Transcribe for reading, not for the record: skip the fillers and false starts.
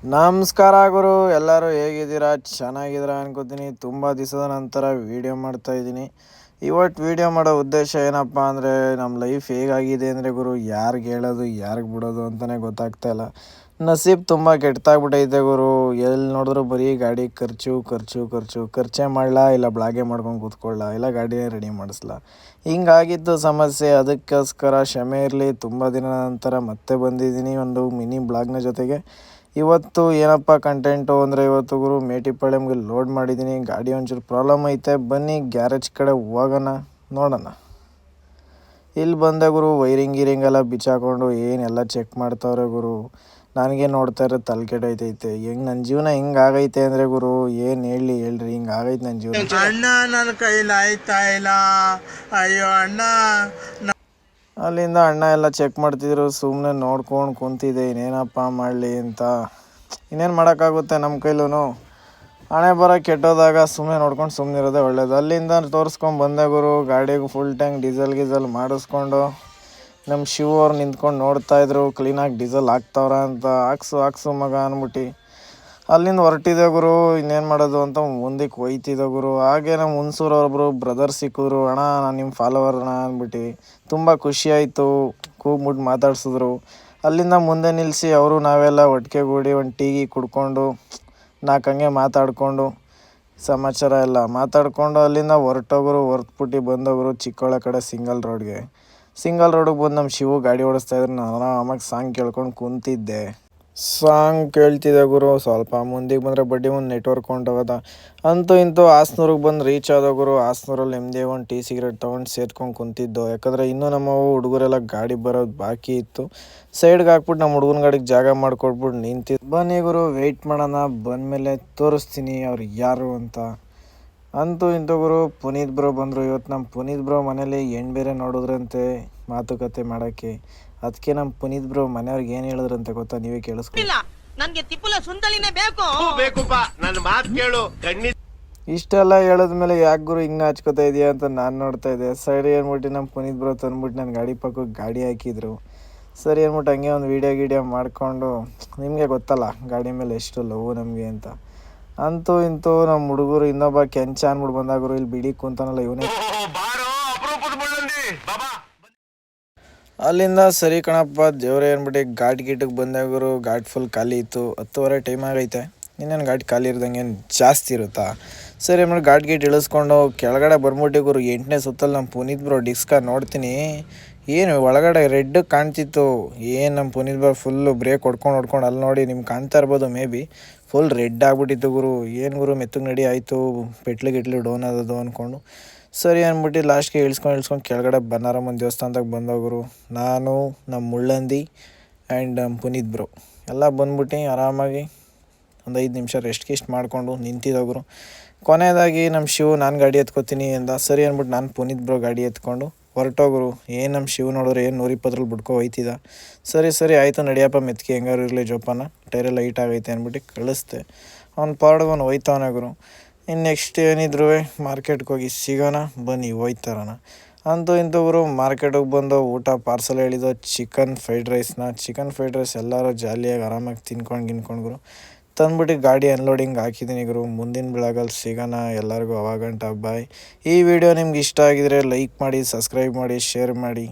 ನಮಸ್ಕಾರ ಗುರು, ಎಲ್ಲರೂ ಹೇಗಿದ್ದೀರಾ? ಚೆನ್ನಾಗಿದ್ದೀರಾ ಅನ್ಕೋತೀನಿ. ತುಂಬ ದಿವಸದ ನಂತರ ವೀಡಿಯೋ ಮಾಡ್ತಾ ಇದ್ದೀನಿ. ಇವತ್ತು ವೀಡಿಯೋ ಮಾಡೋ ಉದ್ದೇಶ ಏನಪ್ಪ ಅಂದರೆ, ನಮ್ಮ ಲೈಫ್ ಹೇಗಾಗಿದೆ ಅಂದರೆ ಗುರು, ಯಾರಿಗೆ ಹೇಳೋದು ಯಾರಿಗೆ ಬಿಡೋದು ಅಂತಲೇ ಗೊತ್ತಾಗ್ತಾ ಇಲ್ಲ. ನಸೀಬ್ ತುಂಬ ಕೆಟ್ಟಾಗ್ಬಿಟ್ಟೈತೆ ಗುರು. ಎಲ್ಲಿ ನೋಡಿದ್ರು ಬರೀ ಗಾಡಿ ಖರ್ಚು ಖರ್ಚು ಖರ್ಚು ಖರ್ಚೇ ಮಾಡಲಾ, ಇಲ್ಲ ಬ್ಲಾಗೇ ಮಾಡ್ಕೊಂಡು ಕೂತ್ಕೊಳ್ಳ, ಇಲ್ಲ ಗಾಡಿನೇ ರೆಡಿ ಮಾಡಿಸ್ಲಾ, ಹಿಂಗಾಗಿದ್ದು ಸಮಸ್ಯೆ. ಅದಕ್ಕೋಸ್ಕರ ಕ್ಷಮೆ ಇರಲಿ. ತುಂಬ ದಿನದ ನಂತರ ಮತ್ತೆ ಬಂದಿದ್ದೀನಿ ಒಂದು ಮಿನಿ ಬ್ಲಾಗ್ನ ಜೊತೆಗೆ. ಇವತ್ತು ಏನಪ್ಪ ಕಂಟೆಂಟು ಅಂದರೆ, ಇವತ್ತು ಗುರು ಮೇಟಿಪಾಳ್ಯಂಗೆ ಲೋಡ್ ಮಾಡಿದ್ದೀನಿ. ಗಾಡಿ ಒಂಚೂರು ಪ್ರಾಬ್ಲಮ್ ಐತೆ, ಬನ್ನಿ ಗ್ಯಾರೇಜ್ ಕಡೆ ಹೋಗೋಣ, ನೋಡೋಣ. ಇಲ್ಲಿ ಬಂದೆ ಗುರು, ವೈರಿಂಗ್ ಎಲ್ಲ ಬಿಚ್ಚಾಕೊಂಡು ಏನೆಲ್ಲ ಚೆಕ್ ಮಾಡ್ತಾವ್ರೆ ಗುರು. ನನಗೆ ನೋಡ್ತಾ ಇರೋ ತಲೆ ಕೆಟ್ಟೈತೈತೆ. ಹೆಂಗೆ ನನ್ನ ಜೀವನ ಹಿಂಗಾಗೈತೆ ಅಂದರೆ ಗುರು, ಏನು ಹೇಳ್ರಿ, ಹಿಂಗಾಗೈತೆ ನನ್ನ ಜೀವನ. ಅಣ್ಣ ನನ್ನ ಕೈಲಿ ಆಯ್ತಾ ಇಲ್ಲ, ಅಯ್ಯೋ ಅಣ್ಣ. ಅಲ್ಲಿಂದ ಅಣ್ಣ ಎಲ್ಲ ಚೆಕ್ ಮಾಡ್ತಿದ್ರು, ಸುಮ್ಮನೆ ನೋಡ್ಕೊಂಡು ಕುಂತಿದ್ದೆ ಇನ್ನೇನಪ್ಪ ಮಾಡಲಿ ಅಂತ. ಇನ್ನೇನು ಮಾಡೋಕ್ಕಾಗುತ್ತೆ ನಮ್ಮ ಕೈಲೂ. ಹಣೆ ಬರೋ ಕೆಟ್ಟೋದಾಗ ಸುಮ್ಮನೆ ನೋಡ್ಕೊಂಡು ಸುಮ್ಮನೆ ಇರೋದೇ ಒಳ್ಳೇದು. ಅಲ್ಲಿಂದ ತೋರಿಸ್ಕೊಂಡು ಬಂದೆ ಗುರು. ಗಾಡಿಗೆ ಫುಲ್ ಟ್ಯಾಂಕ್ ಡೀಸೆಲ್ ಮಾಡಿಸ್ಕೊಂಡು ನಮ್ಮ ಶಿವ ಅವ್ರು ನಿಂತ್ಕೊಂಡು ನೋಡ್ತಾಯಿದ್ರು ಕ್ಲೀನಾಗಿ ಡೀಸೆಲ್ ಹಾಕ್ತಾವ್ರ ಅಂತ. ಹಾಕ್ಸು ಮಗ ಅಂದ್ಬಿಟ್ಟು ಅಲ್ಲಿಂದ ಹೊರಟಿದೆ ಗುರು. ಇನ್ನೇನು ಮಾಡೋದು ಅಂತ ಮುಂದಕ್ಕೆ ಹೋಯ್ತಿದ್ದೆ ಗುರು. ಹಾಗೆ ನಮ್ಮ ಹುಣಸೂರವ್ರೊಬ್ಬರು ಬ್ರದರ್ ಸಿಕ್ಕಿದ್ರು. ಅಣ್ಣ ನಾನು ನಿಮ್ಮ ಫಾಲೋವರ್ ಅಣ್ಣ ಅಂದ್ಬಿಟ್ಟು ತುಂಬ ಖುಷಿಯಾಯಿತು. ಕೂಗ್ಬಿಟ್ಟು ಮಾತಾಡ್ಸಿದ್ರು. ಅಲ್ಲಿಂದ ಮುಂದೆ ನಿಲ್ಲಿಸಿ ಅವರು ನಾವೆಲ್ಲ ಒಟ್ಟಿಗೆಗೂಡಿ ಒಂದು ಟೀ ಕುಡ್ಕೊಂಡು ನಾಲ್ಕಂಗೆ ಮಾತಾಡಿಕೊಂಡು ಸಮಾಚಾರ ಎಲ್ಲ ಮಾತಾಡಿಕೊಂಡು ಅಲ್ಲಿಂದ ಹೊರಟ್ಬಿಟ್ಟು ಬಂದವರು ಚಿಕ್ಕೋಳ ಕಡೆ ಸಿಂಗಲ್ ರೋಡ್ಗೆ ಬಂದು ನಮ್ಮ ಶಿವು ಗಾಡಿ ಓಡಿಸ್ತಾಯಿದ್ರು. ನಾನು ಆರಾಮಾಗಿ ಸಾಂಗ್ ಕೇಳ್ಕೊಂಡು ಕುಂತಿದ್ದೆ. ಸಾಂಗ್ ಕೇಳ್ತಿದ್ದೆ ಗುರು. ಸ್ವಲ್ಪ ಮುಂದಕ್ಕೆ ಬಂದರೆ ಬಡ್ಡಿ ಮುಂದೆ ನೆಟ್ವರ್ಕ್ ಹೊಂಟೋಗದ. ಅಂತೂ ಇಂತೂ ಹಾಸನೂರಿಗೆ ಬಂದು ರೀಚ್ ಆದ ಗುರು. ಹಾಸನೂರಲ್ಲಿ ನೆಮ್ಮದಿ ಒಂದು ಟೀ ಸಿಗರೇಟ್ ತೊಗೊಂಡು ಸೇರ್ಕೊಂಡು ಕುಂತಿದ್ದು. ಯಾಕಂದರೆ ಇನ್ನೂ ನಮ್ಮ ಹುಡುಗರೆಲ್ಲ ಗಾಡಿ ಬರೋದು ಬಾಕಿ ಇತ್ತು. ಸೈಡ್ಗೆ ಹಾಕ್ಬಿಟ್ಟು ನಮ್ಮ ಹುಡುಗನ ಗಾಡಿಗೆ ಜಾಗ ಮಾಡಿಕೊಟ್ಬಿಟ್ಟು ನಿಂತಿದ್ದು. ಬನ್ನಿ ಗುರು, ವೆಯ್ಟ್ ಮಾಡೋಣ, ಬಂದಮೇಲೆ ತೋರಿಸ್ತೀನಿ ಅವ್ರು ಯಾರು ಅಂತ. ಅಂತೂ ಇಂತೂ ಗುರು, ಪುನೀತ್ ಬ್ರೋ ಬಂದರು. ಇವತ್ತು ನಮ್ಮ ಪುನೀತ್ ಬ್ರೋ ಮನೇಲಿ ಹೆಣ್ಣು ಬೇರೆ ನೋಡಿದ್ರಂತೆ ಮಾತುಕತೆ ಮಾಡೋಕ್ಕೆ. ಅದಕ್ಕೆ ನಮ್ಮ ಪುನೀತ್ ಬ್ರೋ ಮನೆಯವ್ರಿಗೆ ಏನು ಹೇಳಿದ್ರಂತೆ ಗೊತ್ತಾ? ನೀವೇ ಕೇಳಿಸ್ಕೊಳ್ಳಿ. ಇಷ್ಟೆಲ್ಲ ಹೇಳಿದ್ಮೇಲೆ ಯಾಕೆ ಗುರು ಹಿಂಗೆ ಹಚ್ಕೋತಾ ಇದೆಯಾ ಅಂತ ನಾನು ನೋಡ್ತಾ ಇದ್ದೆ. ಸರಿ ಅಂದ್ಬಿಟ್ಟು ನಮ್ಮ ಪುನೀತ್ ಬ್ರೋ ತಂದ್ಬಿಟ್ಟು ನನ್ನ ಗಾಡಿ ಪಕ್ಕಕ್ಕೆ ಗಾಡಿ ಹಾಕಿದ್ರು. ಸರಿ ಅಂದ್ಬಿಟ್ಟು ಹಂಗೆ ಒಂದು ವೀಡಿಯೋ ಮಾಡಿಕೊಂಡು, ನಿಮಗೆ ಗೊತ್ತಲ್ಲ ಗಾಡಿ ಮೇಲೆ ಎಷ್ಟು ಲವ್ ನಮಗೆ ಅಂತ. ಅಂತೂ ಇಂತೂ ನಮ್ಮ ಹುಡುಗರು ಇನ್ನೊಬ್ಬ ಕೆಂಚ ಅಂದ್ಬಿಟ್ಟು ಬಂದಾಗರು. ಇಲ್ಲಿ ಬಿಡಿ ಕುಂತಾನಲ್ಲ ಇವನೇ. ಅಲ್ಲಿಂದ ಸರಿ ಕಣಪ್ಪ ದೇವ್ರೆ ಅಂದ್ಬಿಟ್ಟು ಘಾಟ್ಗೆ ಬಂದಾಗರು. ಘಾಟ್ ಫುಲ್ ಖಾಲಿ ಇತ್ತು. 10:30 ಟೈಮ್ ಆಗೈತೆ. ಇನ್ನೇನು ಘಾಟ್ ಖಾಲಿ ಇರ್ದಂಗೆ ಏನು ಜಾಸ್ತಿ ಇರುತ್ತಾ? ಸರಿ ಆಮೇಲೆ ಘಾಟ್ಗೆ ಇಳಿಸ್ಕೊಂಡು ಕೆಳಗಡೆ ಬಂದ್ಬಿಟ್ಟು ಗುರು 8ನೇ ಸುತ್ತಲ್ಲಿ ನಮ್ಮ ಪುನೀತ್ ಬ್ರೋ ಡಿಸ್ಕ ನೋಡ್ತೀನಿ. ಏನು ಒಳಗಡೆ ರೆಡ್ ಕಾಣ್ತಿತ್ತು. ಏನು ನಮ್ಮ ಪುನೀತ್ ಬ್ರೋ ಫುಲ್ಲು ಬ್ರೇಕ್ ಹೊಡ್ಕೊಂಡು ಅಲ್ಲಿ ನೋಡಿ ನಿಮ್ಗೆ ಕಾಣ್ತಾ ಇರ್ಬೋದು ಮೇ ಬಿ. ಫುಲ್ ರೆಡ್ ಆಗಿಬಿಟ್ಟಿತ್ತು ಗುರು. ಏನು ಗುರು ಮೆತ್ತಗೆ ನಡಿ ಆಯಿತು, ಪೆಟ್ಲು ಡೌನ್ ಆದದು ಅಂದ್ಕೊಂಡು ಸರಿ ಅಂದ್ಬಿಟ್ಟು ಲಾಸ್ಟ್ಗೆ ಇಳಿಸ್ಕೊಂಡು ಕೆಳಗಡೆ ಬನ್ನಾರಮ್ಮನ ದೇವಸ್ಥಾನದಾಗ ಬಂದೋಗರು. ನಾನು ನಮ್ಮ ಮುಳ್ಳಂದಿ ಆ್ಯಂಡ್ ನಮ್ಮ ಪುನೀತ್ ಬ್ರೋ ಎಲ್ಲ ಬಂದ್ಬಿಟ್ಟು ಆರಾಮಾಗಿ ಒಂದು 5 ನಿಮಿಷ ರೆಸ್ಟ್ ಮಾಡಿಕೊಂಡು ನಿಂತಿದ್ದೋಗರು. ಕೊನೆಯದಾಗಿ ನಮ್ಮ ಶಿವು ನಾನು ಗಾಡಿ ಎತ್ಕೋತೀನಿ ಅಂದ. ಸರಿ ಅಂದ್ಬಿಟ್ಟು ನಾನು ಪುನೀತ್ ಬ್ರೋ ಗಾಡಿ ಎತ್ಕೊಂಡು ಹೊರಟೋಗರು. ಏನು ನಮ್ಮ ಶಿವು ನೋಡಿದ್ರೆ ಏನು 120 ಬಿಡ್ಕೊ ಹೋಯ್ತಿದ್ದ. ಸರಿ ಆಯಿತು ನಡಿಯಪ್ಪ ಮೆತ್ಕೆ ಹೆಂಗಾರು ಇರಲಿ ಜೋಪಾನ, ಟೈರೆಲ್ಲ ಹೀಟ್ ಆಗೈತೆ ಅಂದ್ಬಿಟ್ಟು ಕಳಿಸ್ದೆ. ಅವ್ನು ಪಾಡ್ಗೆ ಹೋಯ್ತವನೇ ಗುರು. ಇನ್ನು ನೆಕ್ಸ್ಟ್ ಏನಿದ್ರು ಮಾರ್ಕೆಟ್ಗೆ ಹೋಗಿ ಸಿಗೋಣ, ಬನ್ನಿ ಹೋಯ್ತಾರಣ. ಅಂತೂ ಇಂತೂ ಗುರು ಮಾರ್ಕೆಟಿಗೆ ಬಂದು ಊಟ ಪಾರ್ಸಲ್ ಹೇಳಿದ್ದು ಚಿಕನ್ ಫ್ರೈಡ್ ರೈಸ್ ಎಲ್ಲರೂ ಜಾಲಿಯಾಗಿ ಆರಾಮಾಗಿ ತಿನ್ಕೊಂಡು ಗುರು ತಂದ್ಬಿಟ್ಟು ಗಾಡಿ ಅನ್ಲೋಡಿಂಗ್ ಹಾಕಿದ್ದೀನಿ ಗುರು. ಮುಂದಿನ ಬ್ಲಾಗಲ್ಲಿ ಸಿಗೋಣ. ಎಲ್ಲರಿಗೂ ಅವಾಗಂಟ ಬಾಯ್. ಈ ವಿಡಿಯೋ ನಿಮ್ಗೆ ಇಷ್ಟ ಆಗಿದರೆ ಲೈಕ್ ಮಾಡಿ, ಸಬ್ಸ್ಕ್ರೈಬ್ ಮಾಡಿ, ಶೇರ್ ಮಾಡಿ.